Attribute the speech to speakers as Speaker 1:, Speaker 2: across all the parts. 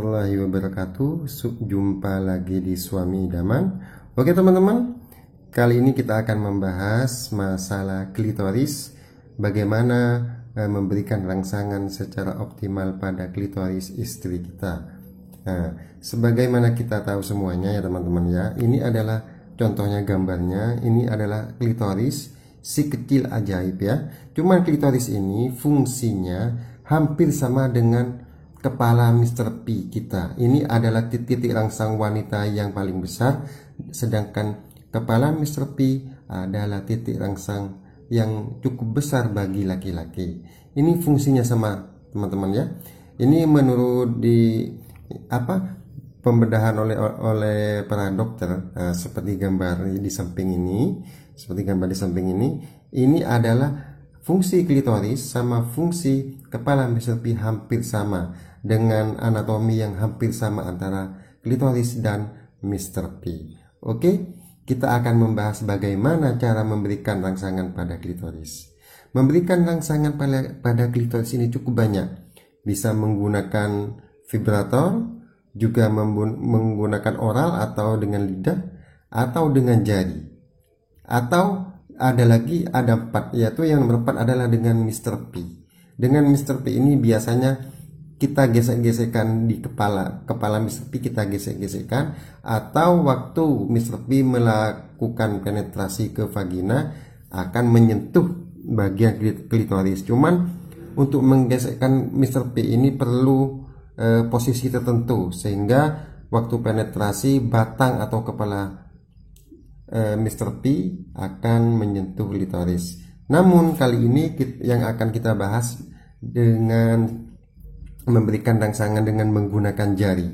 Speaker 1: warahmatullahi wabarakatuh. Jumpa lagi di Suami Idaman. Oke teman-teman, kali ini kita akan membahas masalah klitoris. Bagaimana memberikan rangsangan secara optimal pada klitoris istri kita. Nah, sebagaimana kita tahu semuanya ya teman-teman ya, ini adalah contohnya gambarnya. Ini adalah klitoris si kecil ajaib ya. Cuman klitoris ini fungsinya hampir sama dengan kepala Mr. P kita. Ini adalah titik rangsang wanita yang paling besar, sedangkan kepala Mr. P adalah titik rangsang yang cukup besar bagi laki-laki. Ini fungsinya sama teman-teman ya. Ini menurut pembedahan oleh para dokter, seperti gambar di samping ini, ini adalah fungsi klitoris sama fungsi kepala Mr. P hampir sama, dengan anatomi yang hampir sama antara klitoris dan Mr. P. Oke, kita akan membahas bagaimana cara memberikan rangsangan pada klitoris. Memberikan rangsangan pada klitoris ini cukup banyak. Bisa menggunakan vibrator, juga menggunakan oral atau dengan lidah, atau dengan jari. Atau ada 4, yaitu yang nomor 4 adalah dengan Mr. P. Dengan Mr. P ini biasanya kita gesek-gesekan di kepala Mr. P, kita gesek-gesekan, atau waktu Mr. P melakukan penetrasi ke vagina akan menyentuh bagian klitoris. Cuman untuk menggesekkan Mr. P ini perlu posisi tertentu, sehingga waktu penetrasi batang atau kepala Mr. P akan menyentuh klitoris. Namun kali ini yang akan kita bahas dengan memberikan rangsangan dengan menggunakan jari.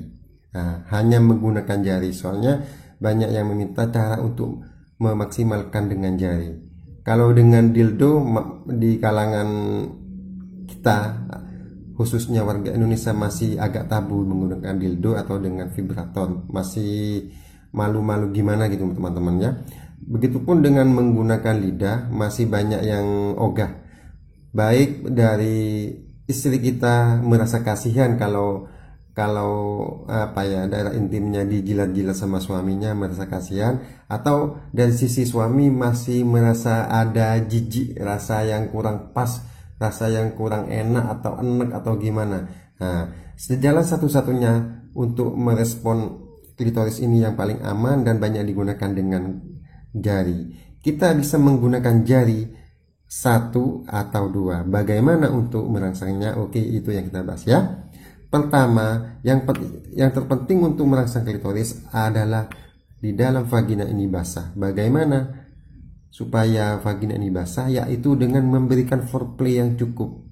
Speaker 1: Nah, hanya menggunakan jari, soalnya banyak yang meminta cara untuk memaksimalkan dengan jari. Kalau dengan dildo, di kalangan kita khususnya warga Indonesia masih agak tabu menggunakan dildo atau dengan vibrator, masih malu-malu gimana gitu teman-teman ya. Begitupun dengan menggunakan lidah, masih banyak yang ogah. Baik dari istri kita merasa kasihan kalau daerah intimnya dijilat-jilat sama suaminya, merasa kasihan, atau dari sisi suami masih merasa ada jijik, rasa yang kurang pas, rasa yang kurang enak atau enek atau gimana. Nah, sejalan satu-satunya untuk merespon klitoris ini yang paling aman dan banyak digunakan dengan jari. Kita bisa menggunakan jari 1 atau 2. Bagaimana untuk merangsangnya? Oke, itu yang kita bahas ya. Pertama, yang terpenting untuk merangsang klitoris adalah di dalam vagina ini basah. Bagaimana supaya vagina ini basah? Yaitu dengan memberikan foreplay yang cukup,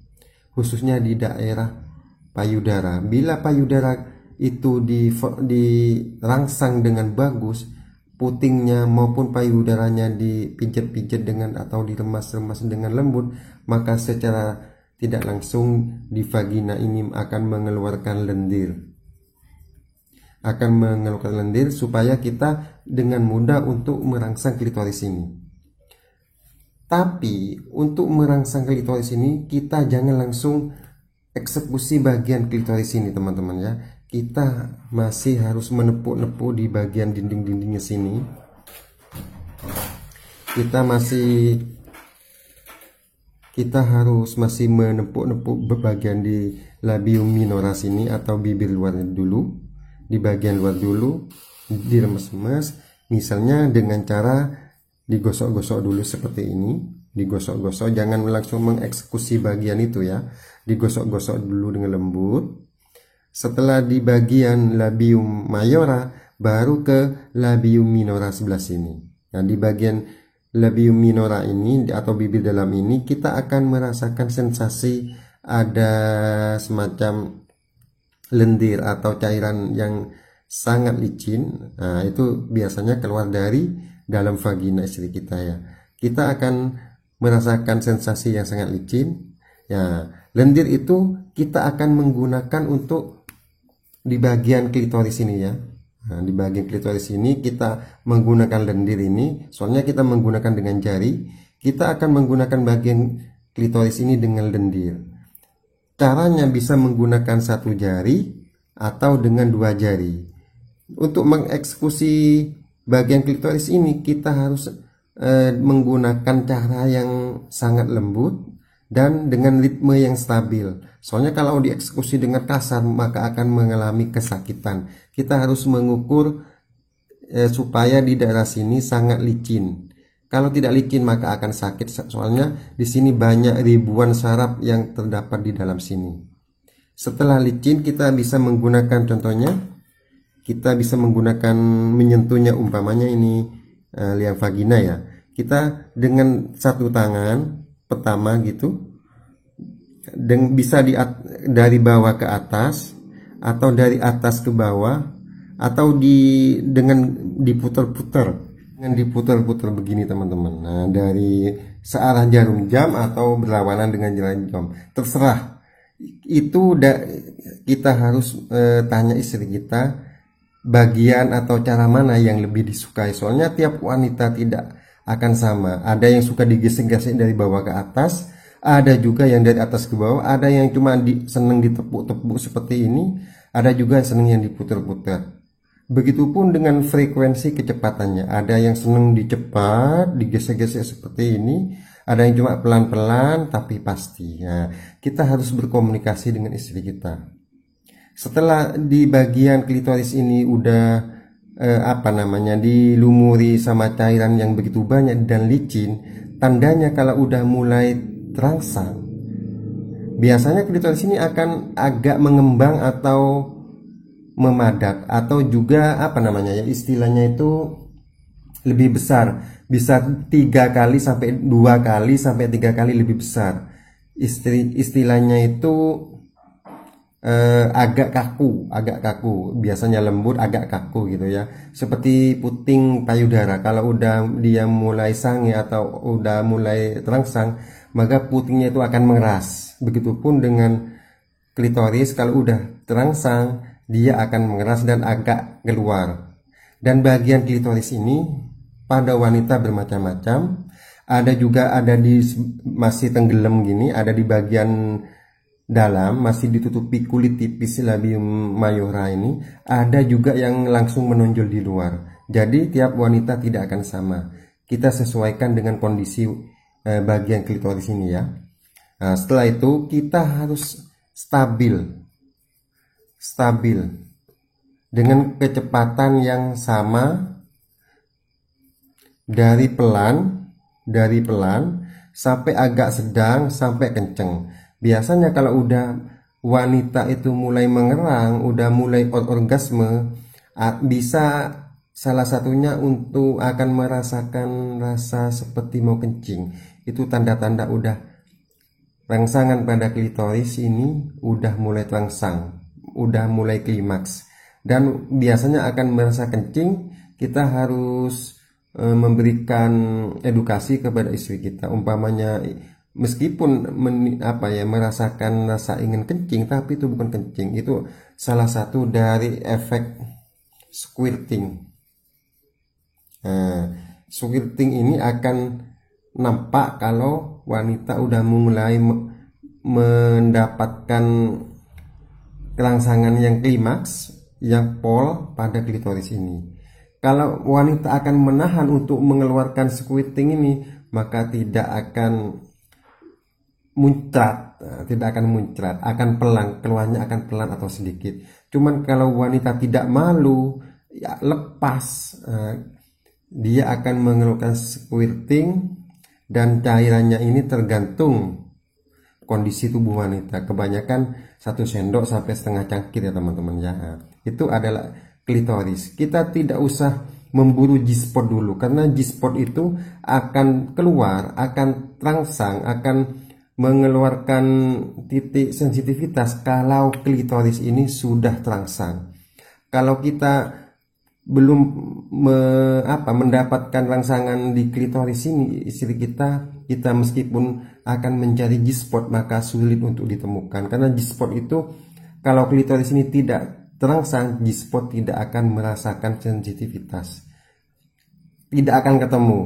Speaker 1: khususnya di daerah payudara. Bila payudara itu dirangsang dengan bagus, putingnya maupun payudaranya dipijat-pijat dengan atau diremas-remas dengan lembut, maka secara tidak langsung di vagina ini akan mengeluarkan lendir, supaya kita dengan mudah untuk merangsang klitoris ini. Tapi untuk merangsang klitoris ini kita jangan langsung eksekusi bagian klitoris ini teman-teman ya. Kita masih harus menepuk-nepuk di bagian dinding-dindingnya sini. Kita harus masih menepuk-nepuk bagian di labium minora sini atau bibir luar dulu, di bagian luar dulu, diremes-remes, misalnya dengan cara digosok-gosok dulu seperti ini. Digosok-gosok, jangan langsung mengeksekusi bagian itu ya. Digosok-gosok dulu dengan lembut. Setelah di bagian labium mayora, baru ke labium minora sebelah sini. Nah, di bagian labium minora ini atau bibir dalam ini, kita akan merasakan sensasi ada semacam lendir atau cairan yang sangat licin. Nah, itu biasanya keluar dari dalam vagina istri kita ya. Kita akan merasakan sensasi yang sangat licin. Ya, lendir itu kita akan menggunakan untuk di bagian klitoris ini ya. Nah, di bagian klitoris ini kita menggunakan lendir ini, soalnya kita menggunakan dengan jari. Kita akan menggunakan bagian klitoris ini dengan lendir. Caranya bisa menggunakan satu jari atau dengan 2 jari. Untuk mengeksekusi bagian klitoris ini kita harus menggunakan cara yang sangat lembut dan dengan ritme yang stabil. Soalnya kalau dieksekusi dengan kasar maka akan mengalami kesakitan. Kita harus mengukur supaya di daerah sini sangat licin. Kalau tidak licin maka akan sakit. Soalnya di sini banyak ribuan saraf yang terdapat di dalam sini. Setelah licin kita bisa menggunakan, contohnya kita bisa menggunakan menyentuhnya, umpamanya ini liang vagina ya. Kita dengan satu tangan pertama gitu, dan bisa dari bawah ke atas atau dari atas ke bawah, atau dengan diputar-putar, dengan diputar-putar begini teman-teman. Nah, dari searah jarum jam atau berlawanan dengan jarum jam, terserah. Itu kita harus tanya istri kita bagian atau cara mana yang lebih disukai. Soalnya tiap wanita tidak akan sama. Ada yang suka digesek-gesek dari bawah ke atas, ada juga yang dari atas ke bawah, ada yang cuma seneng ditepuk-tepuk seperti ini, ada juga yang seneng yang diputar-putar. Begitupun dengan frekuensi kecepatannya. Ada yang seneng dicepat, digesek-gesek seperti ini, ada yang cuma pelan-pelan tapi pasti. Nah, kita harus berkomunikasi dengan istri kita. Setelah di bagian klitoris ini udah dilumuri sama cairan yang begitu banyak dan licin, tandanya kalau udah mulai terangsang, biasanya klitoris ini akan agak mengembang atau memadat, atau juga istilahnya itu lebih besar, bisa 3 kali sampai 2 kali sampai 3 kali lebih besar. Istilahnya itu agak kaku, biasanya lembut, agak kaku gitu ya, seperti puting payudara. Kalau udah dia mulai sange atau udah mulai terangsang, maka putingnya itu akan mengeras. Begitupun dengan klitoris, kalau udah terangsang dia akan mengeras dan agak keluar. Dan bagian klitoris ini pada wanita bermacam-macam. Ada juga masih tenggelam gini, ada di bagian dalam masih ditutupi kulit tipis labium mayora ini, ada juga yang langsung menonjol di luar. Jadi tiap wanita tidak akan sama. Kita sesuaikan dengan kondisi bagian klitoris ini ya. Nah, setelah itu kita harus stabil dengan kecepatan yang sama, dari pelan sampai agak sedang sampai kenceng. Biasanya kalau udah wanita itu mulai mengerang, udah mulai orgasme, bisa salah satunya untuk akan merasakan rasa seperti mau kencing. Itu tanda-tanda udah rangsangan pada klitoris ini udah mulai terangsang, udah mulai klimaks. Dan biasanya akan merasa kencing, kita harus memberikan edukasi kepada istri kita. Umpamanya meskipun merasakan rasa ingin kencing, tapi itu bukan kencing, itu salah satu dari efek squirting. Squirting ini akan nampak kalau wanita udah mulai mendapatkan kelangsangan yang klimaks, yang pol pada klitoris ini. Kalau wanita akan menahan untuk mengeluarkan squirting ini, maka tidak akan muncrat, akan pelan, keluarnya akan pelan atau sedikit. Cuman kalau wanita tidak malu, ya lepas, dia akan mengeluarkan squirting, dan cairannya ini tergantung kondisi tubuh wanita. Kebanyakan 1 sendok sampai setengah cangkir ya teman-teman ya. Itu adalah klitoris. Kita tidak usah memburu G-spot dulu, karena G-spot itu akan keluar, akan terangsang, akan mengeluarkan titik sensitivitas kalau klitoris ini sudah terangsang. Kalau kita belum mendapatkan rangsangan di klitoris ini, istri kita meskipun akan mencari G-spot maka sulit untuk ditemukan, karena G-spot itu kalau klitoris ini tidak terangsang, G-spot tidak akan merasakan sensitivitas, tidak akan ketemu.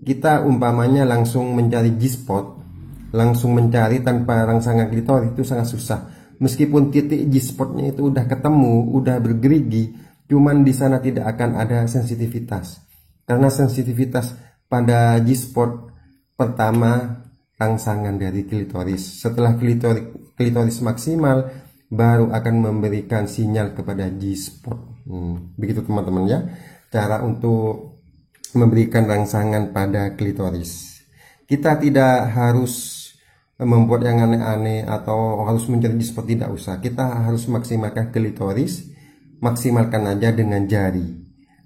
Speaker 1: Kita umpamanya langsung mencari G-spot, langsung mencari tanpa rangsangan klitoris itu sangat susah. meskipun titik G-spotnya itu udah ketemu, udah bergerigi, cuman di sana tidak akan ada sensitivitas. Karena sensitivitas pada G-spot pertama rangsangan dari klitoris. Setelah klitoris maksimal, baru akan memberikan sinyal kepada G-spot. Begitu teman-teman ya, cara untuk memberikan rangsangan pada klitoris. Kita tidak harus membuat yang aneh-aneh atau harus mencari G-spot, tidak usah. Kita harus maksimalkan klitoris, maksimalkan aja dengan jari.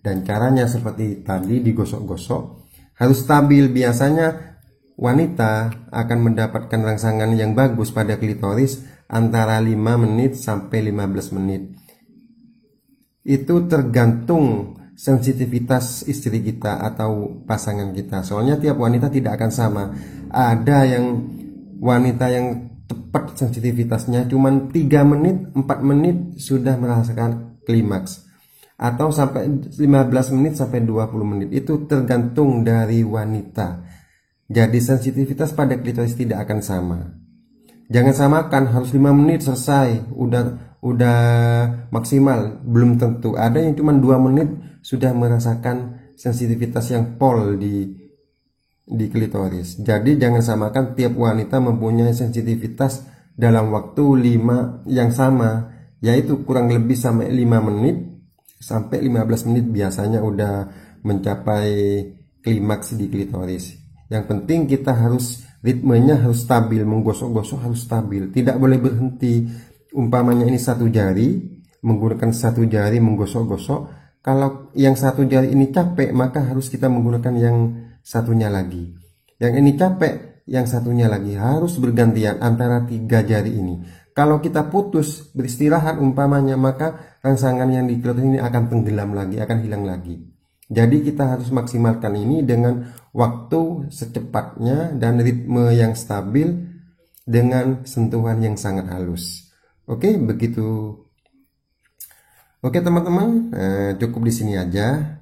Speaker 1: Dan caranya seperti tadi, digosok-gosok, harus stabil. Biasanya wanita akan mendapatkan rangsangan yang bagus pada klitoris antara 5 menit sampai 15 menit. Itu tergantung sensitivitas istri kita atau pasangan kita. Soalnya tiap wanita tidak akan sama. Ada yang wanita yang tepat sensitivitasnya cuman 3 menit, 4 menit sudah merasakan klimaks, atau sampai 15 menit sampai 20 menit. Itu tergantung dari wanita. Jadi sensitivitas pada klitoris tidak akan sama. Jangan samakan harus 5 menit selesai, udah maksimal. Belum tentu. Ada yang cuma 2 menit sudah merasakan sensitivitas yang pol di klitoris. Jadi jangan samakan, tiap wanita mempunyai sensitivitas dalam waktu 5 yang sama, yaitu kurang lebih sampai 5 menit sampai 15 menit biasanya udah mencapai klimaks di klitoris. Yang penting kita harus, ritmenya harus stabil, menggosok-gosok harus stabil, tidak boleh berhenti. Umpamanya ini 1 jari, menggunakan 1 jari menggosok-gosok. Kalau yang 1 jari ini capek, maka harus kita menggunakan yang satunya lagi. Yang ini capek, yang satunya lagi. Harus bergantian antara 3 jari ini. Kalau kita putus, beristirahat umpamanya, maka rangsangan yang di klitoris ini akan tenggelam lagi, akan hilang lagi. Jadi kita harus maksimalkan ini dengan waktu secepatnya dan ritme yang stabil dengan sentuhan yang sangat halus. Oke, begitu. Oke teman-teman, cukup di sini aja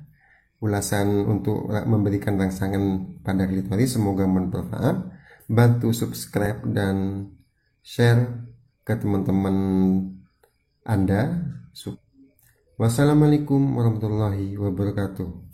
Speaker 1: ulasan untuk memberikan rangsangan pada klitoris. Semoga bermanfaat. Bantu subscribe dan share ke teman-teman Anda. Wassalamualaikum warahmatullahi wabarakatuh.